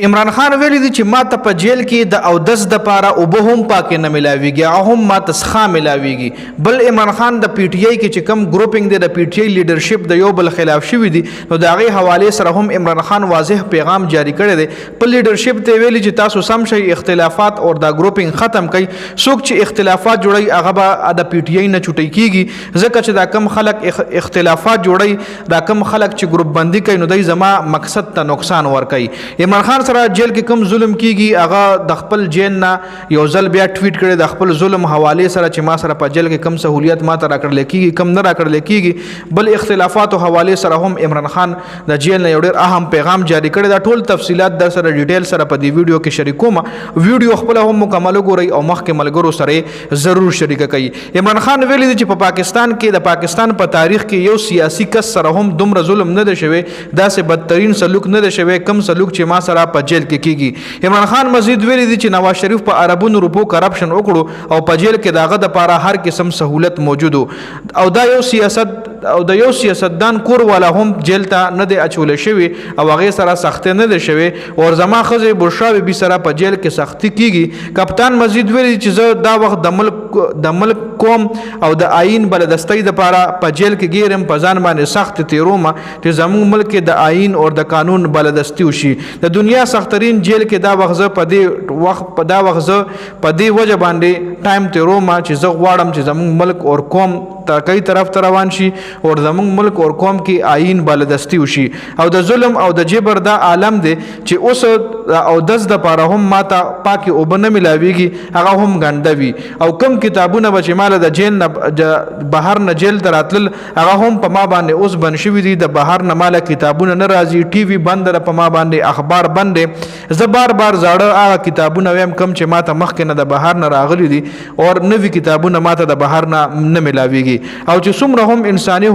عمران خان ویلی دی چې ما ته په جیل کې د اودس د پاره او به هم پاکه نه ملاویږي او هم ما ته څخه ملاویږي. بل عمران خان د پی ټی آی کې چې کم ګروپینګ دی د پی ټی آی لیډرشپ د یو بل خلاف شوی دی نو د هغې حوالې سره هم عمران خان واضح پیغام جاری کړی دی. په لیډرشپ ته ویلي چې تاسو سم شئ، اختلافات او دا ګروپینګ ختم کړئ. څوک چې اختلافات جوړوي هغه به د پی ټی آی نه چوټی کیږي، ځکه چې دا کم خلک اختلافات جوړوي، دا کم خلک چې ګروپ بندي کوي نو دوی زما مقصد ته نقصان ورکوي. عمران خان سره جیل کې کم ظلم کیږي، هغه د خپل جیل نه یو ځل بیا ټویټ کړي د خپل ظلم حواله سره چې ما سره په جیل کې کم سہولیت ما ته راکړل کیږي، کم نه راکړل کیږي. بل اختلافات او حواله سره هم عمران خان د جیل نه یو ډېر اهم پیغام جاری کړی. دا ټول تفصيلات در سره ډیټیل سره په دې ویډیو کې شریکوم. ویډیو خپل هم مکمل وګورئ او مخکې ملګرو سره ضرور شریک کړئ. عمران خان ویلي دی چې په پاکستان کې د پاکستان په تاریخ کې یو سیاسي کس سره هم دومره ظلم نه دی شوی، داسې بدترین سلوک نه دی شوی کم سلوک چې ما سره په جیل کیږي. عمران خان مزید ویلي دی چې نواز شریف په عربونو روپو کرپشن وکړو او په جیل کې داغه د پاره هر قسم سہولت موجود او دا یو سیاست او د یو سیاستدان کور والا هم جیل ته نه دی اچول شوی او هغه سره سختي نه دی شوی او زما خزه بشراوي به سره په جیل کې سختي کیږي. کپتان مزید ویلي چې زه دا وخت د ملک قوم او د آئین بلدستۍ د پاره په جیل کې ګیرم په ځان باندې سخت تیروم چې زموږ ملک د آئین او د قانون بلدستي وشي. د دنیا سخترین جیل کې دا وخت په دې په دې وجه باندې ټایم تیروم چې زه غواړم چې زموږ ملک او قوم ترقی طرف ته روان شي او زموږ ملک او قوم کې آئین بلدستي وشي. او د ظلم او د جبر دا عالم دی چې اوس او دز د پاره هم ماته پاکي او بنه ملاويږي، هغه هم ګندوي. او کم کتابونه به چې مال د جیل نه بهر نه جیل دراتل هغه هم په ما باندې اوس بن شوی دي. د بهر نه مال کتابونه نه راځي، ټي وي بند را په ما باندې، اخبار بند. زه بار زاړه هغه کتابونه ویم کم چې ماته مخکې نه د بهر نه راغلي دي او نوي کتابونه ماته د بهر نه ملاويږي. او چې څومره هم انساني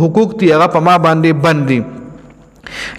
حقوق دي هغه په ما باندې بند دي.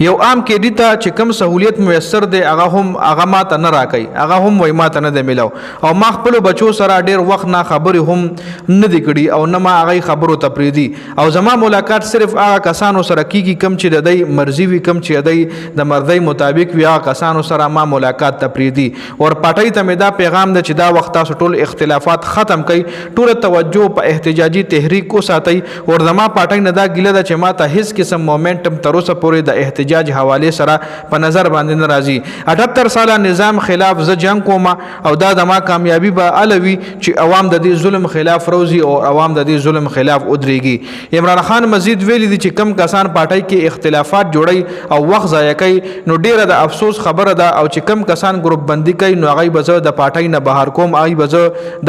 یو عام کې دي ته چې کم سہولیت میسر دی هغه ماته نه راکوي، هغه هم وای ماته نه دی ملاو. او ما خپل بچو سره ډیر وخت نه خبرې هم نه دی کړي او نه ما هغه خبرو ته پریدي. او زما ملاقات صرف هغه کسانو سره کیږي کم چې د دې مرزي وي، کم چې د مرضی مطابق وي، هغه کسانو سره ما ملاقات ته پریدي. او پټای ته مې دا پیغام ده چې دا وخت تاسو ټول اختلافات ختم کړئ، ټول توجه په احتجاجي تحریک کو ساتئ. او زما پټای نه دا ګیله ده چې ما ته هیڅ قسم مومنټم تر اوسه پورې د احتجاج حواله سره په نظر باندې ناراضي. 78 ساله نظام خلاف ز جنگ کوم او دا د ما کامیابی به علوي چې عوام د دې ظلم خلاف روزي او عوام د دې ظلم خلاف ودرېږي. عمران خان مزید ویلي دي چې کم کسان پارټای کې اختلافات جوړي او وخت ضایع کوي نو ډیره د افسوس خبره ده. او چې کم کسان ګروپ بندي کوي نو هغه به د پارټای نه بهر کوم، هغه به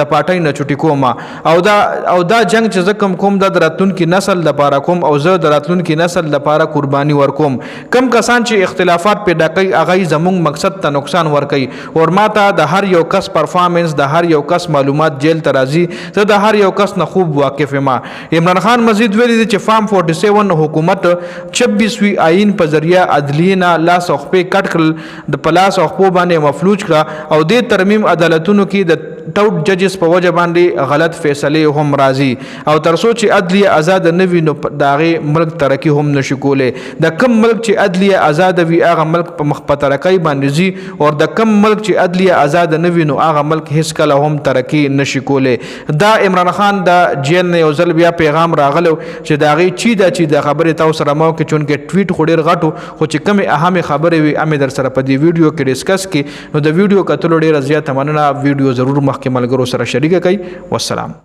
د پارټای نه چټي کوم. او دا جنگ چې زکم کوم د راتلونکي نسل د پاره کوم او زه د راتلونکي نسل د پاره قرباني ورکوم. کم کسان چې اختلافات پیدا کوي هغه زموږ مقصد ته نقصان ورکوي. او ماته د هر یو کس پرفارمنس، د هر یو کس معلومات جیل ته راځي، زه د هر یو کس نه خوب واقف یم. عمران خان مزید ویلي دی چې فارم 47 حکومت 26وی آئین په ذریعہ عدلیه نه لاس او خپې کټ کړل، د پلاس او خپو باندې مفلوج کړه او د ترمیم عدالتونو کې د ټاوټ ججز په وجه باندې غلط فیصله هم راځي. او ترڅو چې عدلیه آزاد نه وي نو داغه ملک ترقی هم نشي کوله. د کم ملک چې عدلیه آزاد وي هغه ملک په مخ په ترقی باندې زی او د کم ملک چې عدلیه آزاد نه وي نو هغه ملک هیڅ کله هم ترقی نشي کوله. دا عمران خان د جیل نه یو ځل بیا پیغام راغلو چې داغه چې د خبره تاسو سره مو کې چون کې ټویټ خډیر غټو خو چې کوم اهم خبره وي امه در سره په دې ویډیو کې ډیسکس کی. نو د ویډیو کتل ډیر زیات مننه. ویډیو ضرور مخکې ملګرو سره شریک کړئ. والسلام.